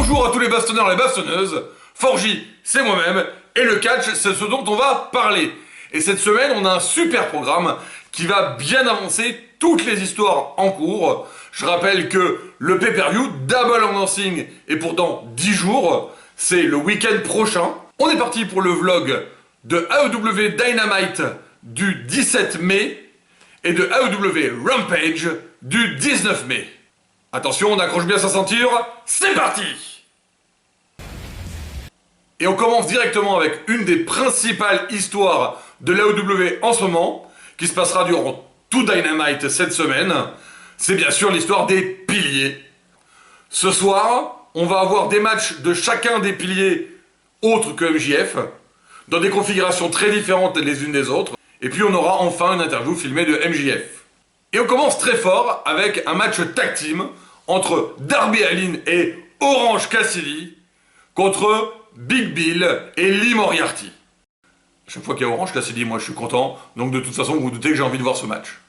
Bonjour à tous les bastonneurs et les bastonneuses, Forgy, c'est moi-même, et le catch, c'est ce dont on va parler. Et cette semaine, on a un super programme qui va bien avancer toutes les histoires en cours. Je rappelle que le pay-per-view Double or Nothing est pour dans 10 jours, c'est le week-end prochain. On est parti pour le vlog de AEW Dynamite du 17 mai et de AEW Rampage du 19 mai. Attention, on accroche bien sa ceinture, c'est parti! Et on commence directement avec une des principales histoires de l'AEW en ce moment, qui se passera durant tout Dynamite cette semaine. C'est bien sûr l'histoire des piliers. Ce soir, on va avoir des matchs de chacun des piliers autres que MJF, dans des configurations très différentes les unes des autres. Et puis on aura enfin une interview filmée de MJF. Et on commence très fort avec un match tag team entre Darby Allin et Orange Cassidy contre Big Bill et Lee Moriarty. À chaque fois qu'il y a Orange Cassidy, moi je suis content, donc de toute façon vous vous doutez que j'ai envie de voir ce match.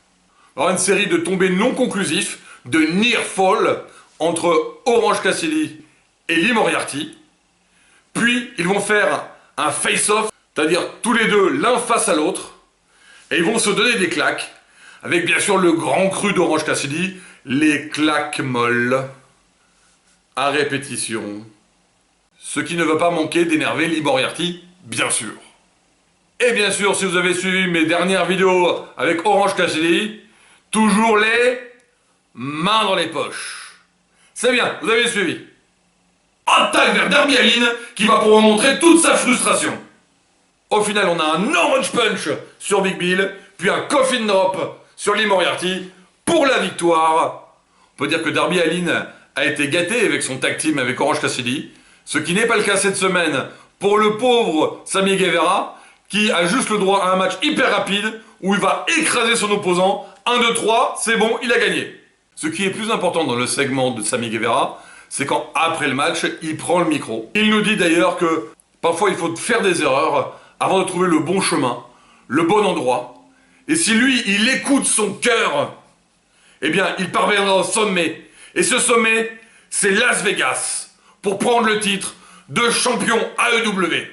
Alors une série de tombées non conclusifs, de near fall entre Orange Cassidy et Lee Moriarty. Puis ils vont faire un face-off, c'est-à-dire tous les deux l'un face à l'autre, et ils vont se donner des claques, avec bien sûr le grand cru d'Orange Cassidy, les claques molles, à répétition. Ce qui ne va pas manquer d'énerver Lee Moriarty, bien sûr. Et bien sûr, si vous avez suivi mes dernières vidéos avec Orange Cassidy, toujours les mains dans les poches. C'est bien, vous avez suivi. Attaque vers Darby Allin, qui va pouvoir montrer toute sa frustration. Au final, on a un Orange Punch sur Big Bill, puis un Coffin Drop sur Lee Moriarty pour la victoire. On peut dire que Darby Allin a été gâté avec son tag team avec Orange Cassidy, ce qui n'est pas le cas cette semaine pour le pauvre Sammy Guevara, qui a juste le droit à un match hyper rapide où il va écraser son opposant. 1, 2, 3, c'est bon, il a gagné. Ce qui est plus important dans le segment de Sammy Guevara, c'est quand après le match, il prend le micro. Il nous dit d'ailleurs que parfois il faut faire des erreurs avant de trouver le bon chemin, le bon endroit. Et si lui, il écoute son cœur, eh bien, il parviendra au sommet. Et ce sommet, c'est Las Vegas, pour prendre le titre de champion AEW.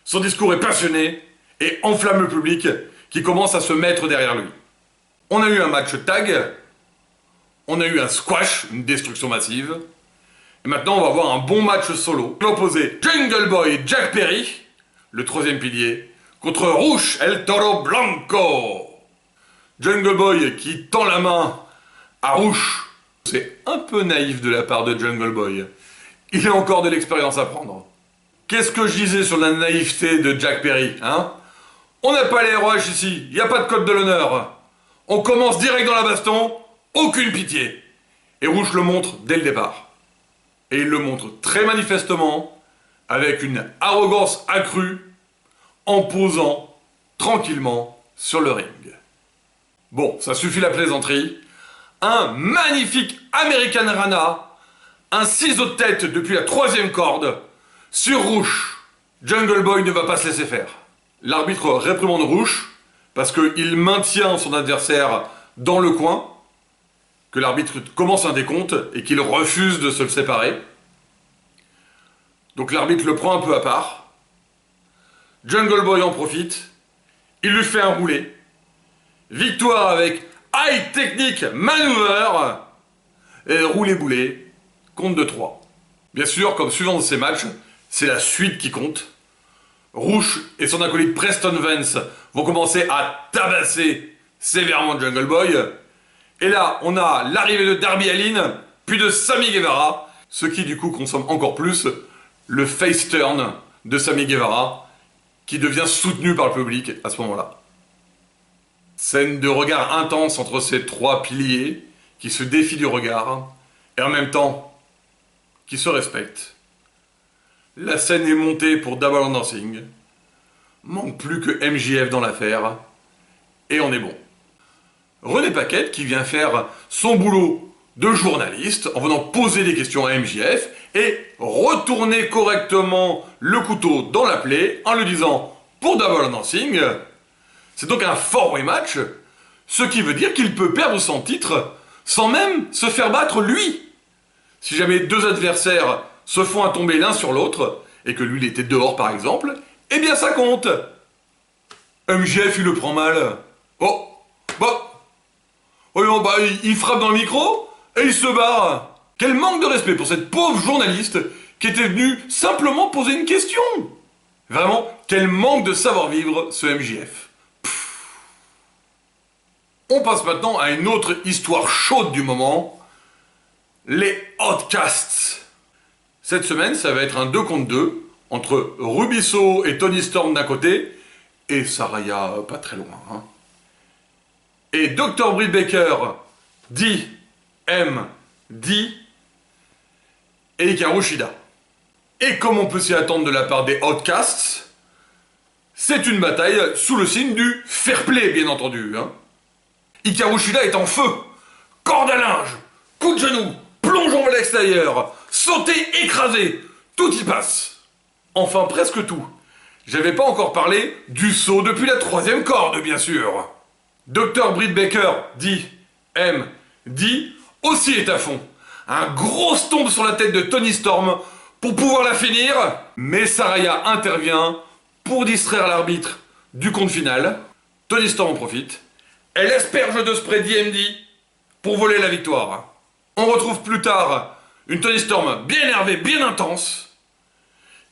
Son discours est passionné et enflamme le public qui commence à se mettre derrière lui. On a eu un match tag, on a eu un squash, une destruction massive, et maintenant on va avoir un bon match solo. L'opposé Jungle Boy et Jack Perry, le troisième pilier, contre Rush El Toro Blanco. Jungle Boy qui tend la main à Rush. C'est un peu naïf de la part de Jungle Boy. Il a encore de l'expérience à prendre. Qu'est-ce que je disais sur la naïveté de Jack Perry, hein? On n'a pas les ROH ici, il n'y a pas de code de l'honneur. On commence direct dans la baston, aucune pitié. Et Rush le montre dès le départ. Et il le montre très manifestement, avec une arrogance accrue, en posant tranquillement sur le ring. Bon, ça suffit la plaisanterie. Un magnifique American Rana, un ciseau de tête depuis la 3e corde, sur Rush. Jungle Boy ne va pas se laisser faire. L'arbitre réprimande Rush, parce qu'il maintient son adversaire dans le coin, que l'arbitre commence un décompte et qu'il refuse de se le séparer. Donc l'arbitre le prend un peu à part. Jungle Boy en profite, il lui fait un roulé. Victoire avec High Technique Maneuver et roulé-boulé, compte de 3. Bien sûr, comme suivant de ces matchs, c'est la suite qui compte. Rush et son acolyte Preston Vance vont commencer à tabasser sévèrement Jungle Boy. Et là, on a l'arrivée de Darby Allin, puis de Sammy Guevara, ce qui du coup consomme encore plus le face turn de Sammy Guevara, qui devient soutenu par le public à ce moment-là. Scène de regard intense entre ces trois piliers qui se défient du regard et en même temps qui se respectent. La scène est montée pour Double or Nothing. Manque plus que MJF dans l'affaire et on est bon. René Paquette qui vient faire son boulot de journaliste en venant poser des questions à MJF et retourner correctement le couteau dans la plaie en lui disant pour Double or Nothing, c'est donc un 4-way match, ce qui veut dire qu'il peut perdre son titre sans même se faire battre lui. Si jamais deux adversaires se font un tomber l'un sur l'autre, et que lui il était dehors par exemple, eh bien ça compte. MJF il le prend mal. Oh, non, il frappe dans le micro et il se barre. Quel manque de respect pour cette pauvre journaliste qui était venue simplement poser une question. Vraiment, quel manque de savoir-vivre ce MJF. On passe maintenant à une autre histoire chaude du moment, les Outcasts. Cette semaine, ça va être un 2 contre 2 entre Rubisso et Tony Storm d'un côté et Saraya pas très loin. Hein. Et Dr. Britt Baker, D.M.D. et Hikaru Shida. Et comme on peut s'y attendre de la part des Outcasts, c'est une bataille sous le signe du fair play, bien entendu. Hein. Hikaru Shida est en feu, corde à linge, coup de genou, plongeon à l'extérieur, sauter, écraser, tout y passe. Enfin, presque tout. J'avais pas encore parlé du saut depuis la 3e corde, bien sûr. Dr. Britt Baker, D.M.D. aussi est à fond. Un gros stomp sur la tête de Tony Storm pour pouvoir la finir. Mais Saraya intervient pour distraire l'arbitre du compte final. Tony Storm en profite. Elle asperge de spray D.M.D. pour voler la victoire. On retrouve plus tard une Tony Storm bien énervée, bien intense,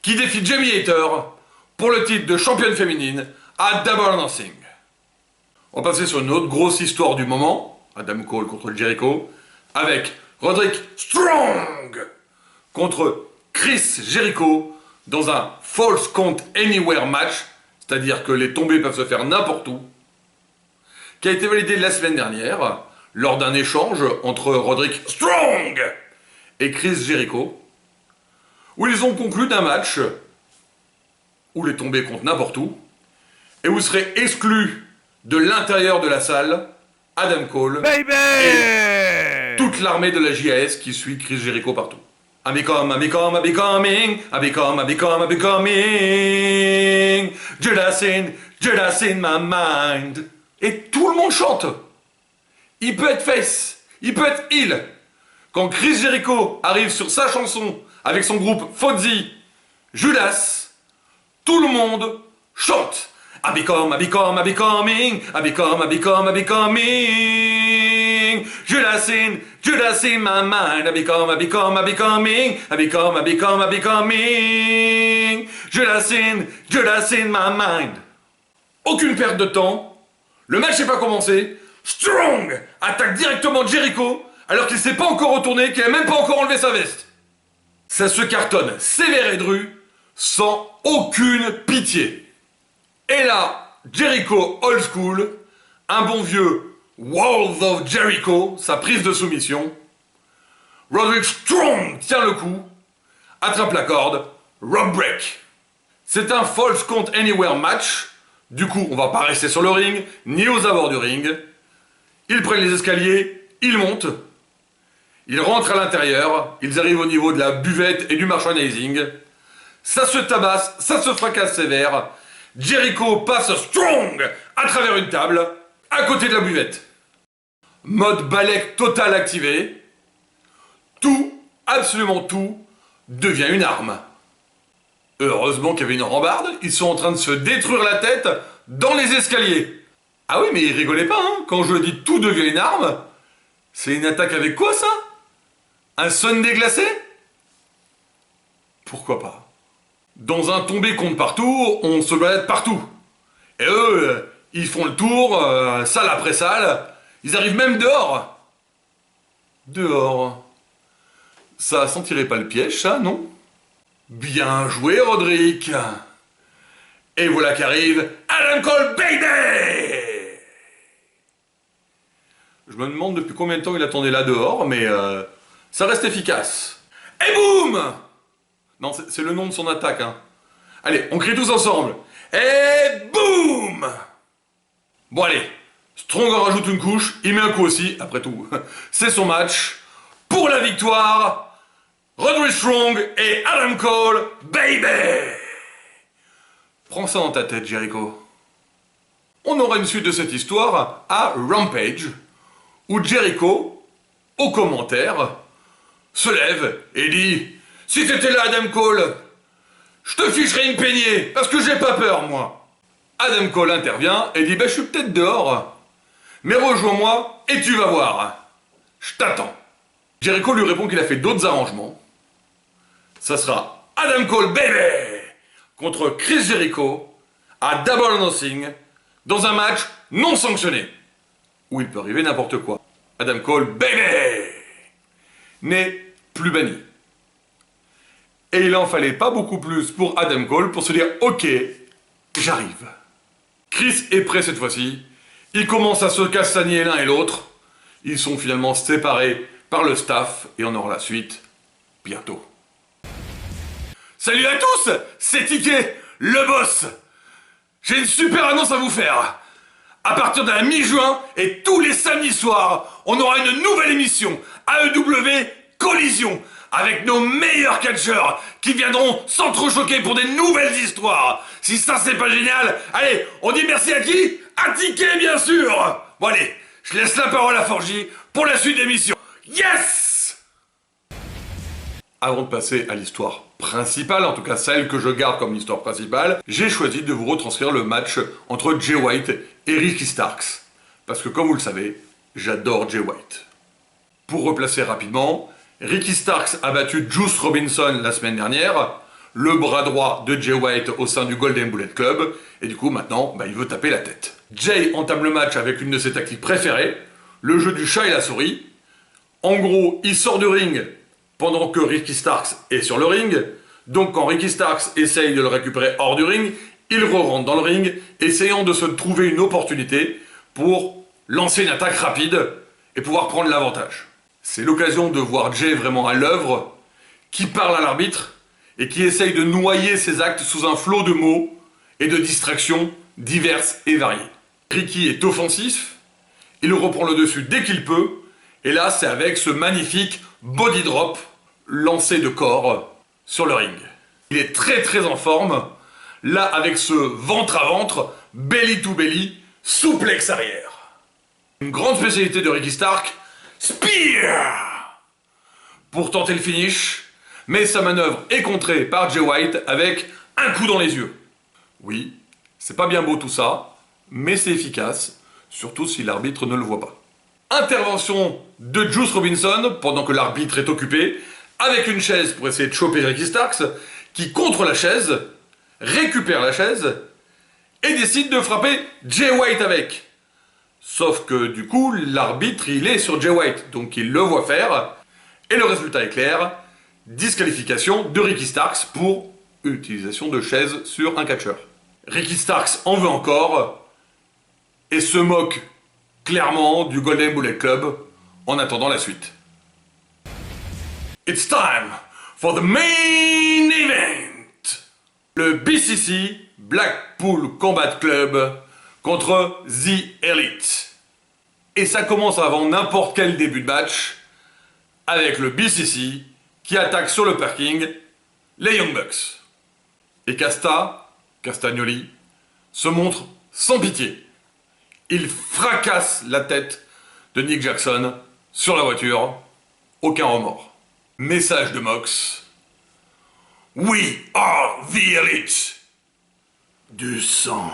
qui défie Jamie Hayter pour le titre de championne féminine à Double or Nothing. On va passer sur une autre grosse histoire du moment, Adam Cole contre Jericho, avec Roderick Strong contre Chris Jericho dans un False Count Anywhere match, c'est-à-dire que les tombées peuvent se faire n'importe où, qui a été validé la semaine dernière lors d'un échange entre Roderick Strong et Chris Jericho, où ils ont conclu d'un match où les tombées comptent n'importe où, et où seraient exclus de l'intérieur de la salle Adam Cole et toute l'armée de la JAS qui suit Chris Jericho partout. I'm becoming, Judas in my mind. Et tout le monde chante. Il peut être face, il peut être heel. Quand Chris Jericho arrive sur sa chanson avec son groupe Fozzy, Judas, tout le monde chante. I'm becoming, Judas in my mind. I'm becoming, Judas in my mind. Aucune perte de temps. Le match n'est pas commencé. Strong attaque directement Jericho alors qu'il ne s'est pas encore retourné, qu'il n'a même pas encore enlevé sa veste. Ça se cartonne sévère et dru, sans aucune pitié. Et là, Jericho old school, un bon vieux Walls of Jericho, sa prise de soumission. Roderick Strong tient le coup, attrape la corde, rope break. C'est un False Count Anywhere match. Du coup, on va pas rester sur le ring, ni aux abords du ring. Ils prennent les escaliers, ils montent. Ils rentrent à l'intérieur, ils arrivent au niveau de la buvette et du merchandising. Ça se tabasse, ça se fracasse sévère. Jericho passe Strong à travers une table, à côté de la buvette. Mode balèque total activé. Tout, absolument tout, devient une arme. Heureusement qu'il y avait une rambarde, ils sont en train de se détruire la tête dans les escaliers. Ah oui, mais ils rigolaient pas, hein. Quand je dis tout devient une arme, c'est une attaque avec quoi ça? Un Sunday glacé? Pourquoi pas? Dans un tombé compte partout, on se balade partout. Et eux, ils font le tour, salle après salle, ils arrivent même dehors. Dehors. Ça sentirait pas le piège, ça, non? Bien joué, Roderick. Et voilà qu'arrive Adam Cole, baby! Je me demande depuis combien de temps il attendait là dehors, mais ça reste efficace. Et boum! Non, c'est le nom de son attaque, hein. Allez, on crie tous ensemble. Et boum! Bon allez, Strong en rajoute une couche, il met un coup aussi, après tout. C'est son match. Pour la victoire, Roderick Strong et Adam Cole, baby! Prends ça dans ta tête, Jericho. On aura une suite de cette histoire à Rampage, où Jericho, au commentaire, se lève et dit « Si t'étais là, Adam Cole, je te ficherais une peignée, parce que j'ai pas peur, moi. » Adam Cole intervient et dit « Bah, je suis peut-être dehors, mais rejoins-moi et tu vas voir. Je t'attends. » Jericho lui répond qu'il a fait d'autres arrangements. Ça sera Adam Cole, baby, contre Chris Jericho à Double or Nothing dans un match non sanctionné, où il peut arriver n'importe quoi. Adam Cole, baby, n'est plus banni. Et il en fallait pas beaucoup plus pour Adam Cole pour se dire « Ok, j'arrive. » Chris est prêt cette fois-ci. Ils commencent à se castagner l'un et l'autre. Ils sont finalement séparés par le staff et on aura la suite bientôt. Salut à tous, c'est Ticket, le boss. J'ai une super annonce à vous faire. À partir de la mi-juin et tous les samedis soirs, on aura une nouvelle émission, AEW Collision, avec nos meilleurs catcheurs qui viendront s'entrechoquer pour des nouvelles histoires. Si ça c'est pas génial, allez, on dit merci à qui? À Ticket bien sûr. Bon allez, je laisse la parole à Forgy pour la suite de l'émission. Yes! Avant de passer à l'histoire principale, en tout cas celle que je garde comme l'histoire principale, j'ai choisi de vous retranscrire le match entre Jay White et Ricky Starks. Parce que comme vous le savez, j'adore Jay White. Pour replacer rapidement, Ricky Starks a battu Juice Robinson la semaine dernière, le bras droit de Jay White au sein du Golden Bullet Club, et du coup maintenant, il veut taper la tête. Jay entame le match avec une de ses tactiques préférées, le jeu du chat et la souris. En gros, il sort du ring pendant que Ricky Starks est sur le ring. Donc quand Ricky Starks essaye de le récupérer hors du ring, il re-rentre dans le ring, essayant de se trouver une opportunité pour lancer une attaque rapide et pouvoir prendre l'avantage. C'est l'occasion de voir Jay vraiment à l'œuvre, qui parle à l'arbitre et qui essaye de noyer ses actes sous un flot de mots et de distractions diverses et variées. Ricky est offensif, il reprend le dessus dès qu'il peut, et là c'est avec ce magnifique body drop lancé de corps sur le ring. Il est très en forme, là avec ce ventre à ventre, belly to belly, souplex arrière. Une grande spécialité de Ricky Stark, Spear, pour tenter le finish, mais sa manœuvre est contrée par Jay White avec un coup dans les yeux. Oui, c'est pas bien beau tout ça, mais c'est efficace, surtout si l'arbitre ne le voit pas. Intervention de Juice Robinson pendant que l'arbitre est occupé, avec une chaise pour essayer de choper Ricky Starks, qui contre la chaise, récupère la chaise, et décide de frapper Jay White avec. Sauf que du coup, l'arbitre il est sur Jay White, donc il le voit faire, et le résultat est clair, disqualification de Ricky Starks pour utilisation de chaise sur un catcheur. Ricky Starks en veut encore, et se moque clairement du Golden Bullet Club en attendant la suite. It's time for the main event! Le BCC Blackpool Combat Club contre The Elite. Et ça commence avant n'importe quel début de match avec le BCC qui attaque sur le parking les Young Bucks. Et Castagnoli, se montre sans pitié. Il fracasse la tête de Nick Jackson sur la voiture, aucun remords. Message de Mox. We are the Elite. Du sang.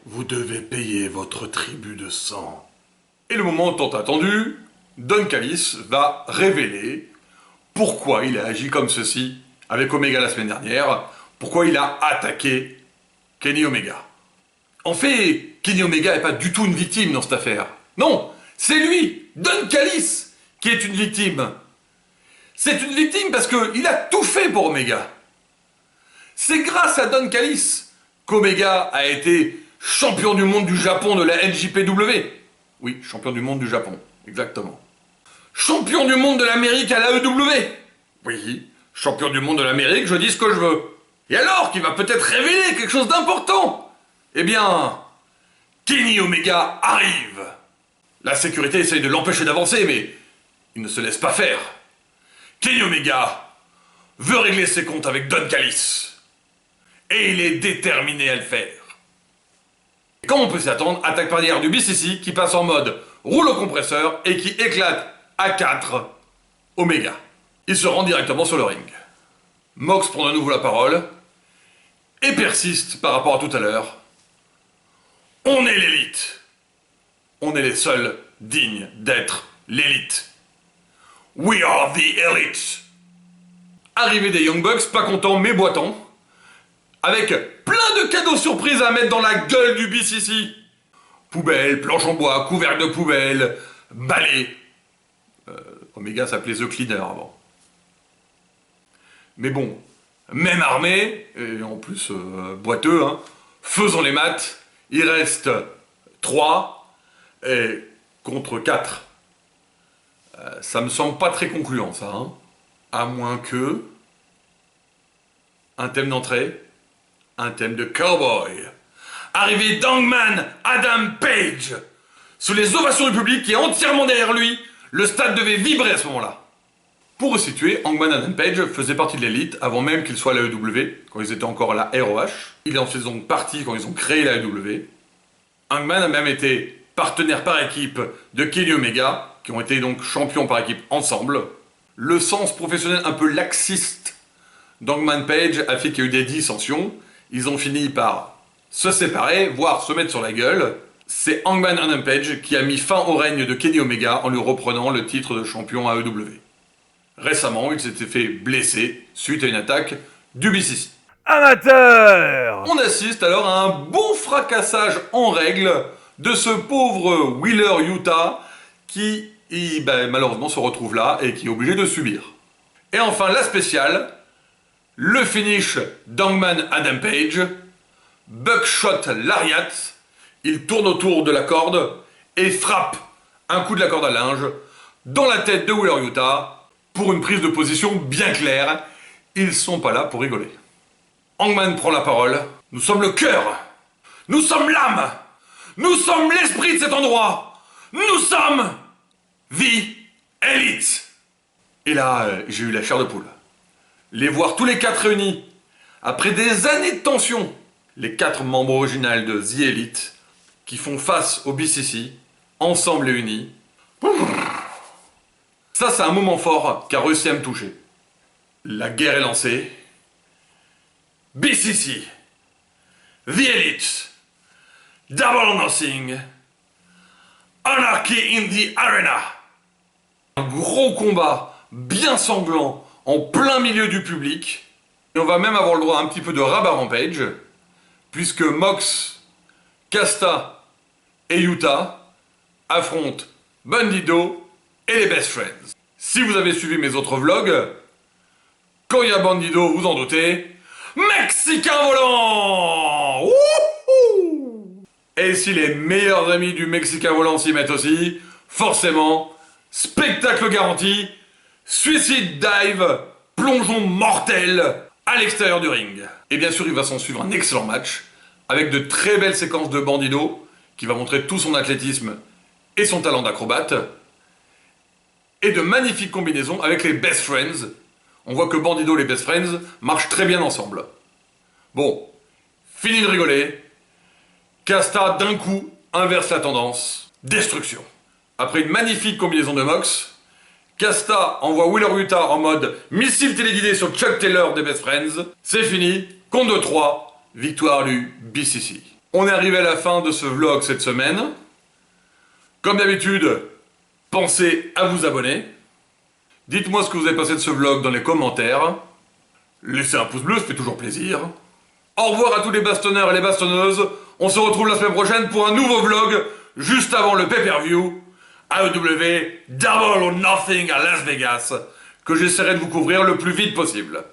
Vous devez payer votre tribut de sang. Et le moment tant attendu, Don Callis va révéler pourquoi il a agi comme ceci avec Omega la semaine dernière, pourquoi il a attaqué Kenny Omega. En fait, Kenny Omega n'est pas du tout une victime dans cette affaire. Non, c'est lui, Don Callis, qui est une victime. C'est une victime parce qu'il a tout fait pour Omega. C'est grâce à Don Callis qu'Omega a été champion du monde du Japon de la NJPW. Oui, champion du monde du Japon, exactement. Champion du monde de l'Amérique à l'AEW. Oui, champion du monde de l'Amérique, je dis ce que je veux. Et alors qu'il va peut-être révéler quelque chose d'important? Eh bien, Kenny Omega arrive. La sécurité essaye de l'empêcher d'avancer, mais il ne se laisse pas faire. Kenny Omega veut régler ses comptes avec Don Callis. Et il est déterminé à le faire. Et comme on peut s'y attendre, attaque par derrière du BCC qui passe en mode rouleau compresseur et qui éclate à 4 Omega. Il se rend directement sur le ring. Mox prend de nouveau la parole et persiste par rapport à tout à l'heure. On est l'élite. On est les seuls dignes d'être l'élite. We are the elite. Arrivée des Young Bucks, pas contents mais boitants, avec plein de cadeaux surprises à mettre dans la gueule du BCC. Poubelle, planche en bois, couvercle de poubelle, balai. Omega s'appelait The Cleaner avant. Mais bon, même armé, et en plus boiteux, hein, faisons les maths, il reste 3 et contre 4. Ça me semble pas très concluant ça, hein. À moins que... Un thème d'entrée, un thème de cowboy. Arrivé d'Hangman Adam Page. Sous les ovations du public qui est entièrement derrière lui, le stade devait vibrer à ce moment-là. Pour resituer, Hangman Adam Page faisait partie de l'élite avant même qu'il soit à l'AEW, quand ils étaient encore à la ROH. Il en faisait donc partie quand ils ont créé l'AEW. Hangman a même été partenaire par équipe de Kenny Omega, qui ont été donc champions par équipe ensemble. Le sens professionnel un peu laxiste d'Hangman Page a fait qu'il y a eu des dissensions. Ils ont fini par se séparer, voire se mettre sur la gueule. C'est Hangman Adam Page qui a mis fin au règne de Kenny Omega en lui reprenant le titre de champion AEW. Récemment, il s'était fait blesser suite à une attaque du BCC. Amateur! On assiste alors à un bon fracassage en règle de ce pauvre Wheeler Yuta qui malheureusement se retrouve là et qui est obligé de subir. Et enfin la spéciale, le finish d'Hangman Adam Page, Buckshot Lariat, il tourne autour de la corde et frappe un coup de la corde à linge dans la tête de Wheeler Yuta pour une prise de position bien claire. Ils sont pas là pour rigoler. Hangman prend la parole. Nous sommes le cœur. Nous sommes l'âme. Nous sommes l'esprit de cet endroit. Nous sommes The Elite. Et là, j'ai eu la chair de poule. Les voir tous les 4 réunis, après des années de tension, les 4 membres originaux de The Elite, qui font face au BCC, ensemble et unis. Ça, c'est un moment fort qui a réussi à me toucher. La guerre est lancée. BCC, The Elite, Double or Nothing, Anarchy in the Arena. Un gros combat bien sanglant en plein milieu du public. Et on va même avoir le droit à un petit peu de Rabat Rampage, puisque Mox, Casta et Yuta affrontent Bandido et les Best Friends. Si vous avez suivi mes autres vlogs, quand il y a Bandido, vous en doutez, Mexicain volant! Wouhou! Et si les meilleurs amis du Mexicain volant s'y mettent aussi, forcément, spectacle garanti, suicide dive, plongeon mortel à l'extérieur du ring. Et bien sûr, il va s'en suivre un excellent match, avec de très belles séquences de Bandido, qui va montrer tout son athlétisme et son talent d'acrobate, et de magnifiques combinaisons avec les Best Friends. On voit que Bandido et les Best Friends marchent très bien ensemble. Bon, fini de rigoler. Casta, d'un coup, inverse la tendance. Destruction. Après une magnifique combinaison de Mox, Casta envoie Wheeler Yuta en mode missile téléguidé sur Chuck Taylor des Best Friends. C'est fini, compte de 3, victoire du BCC. On est arrivé à la fin de ce vlog cette semaine. Comme d'habitude, pensez à vous abonner. Dites-moi ce que vous avez pensé de ce vlog dans les commentaires. Laissez un pouce bleu, ça fait toujours plaisir. Au revoir à tous les bastonneurs et les bastonneuses. On se retrouve la semaine prochaine pour un nouveau vlog, juste avant le pay-per-view AEW Double or Nothing à Las Vegas, que j'essaierai de vous couvrir le plus vite possible.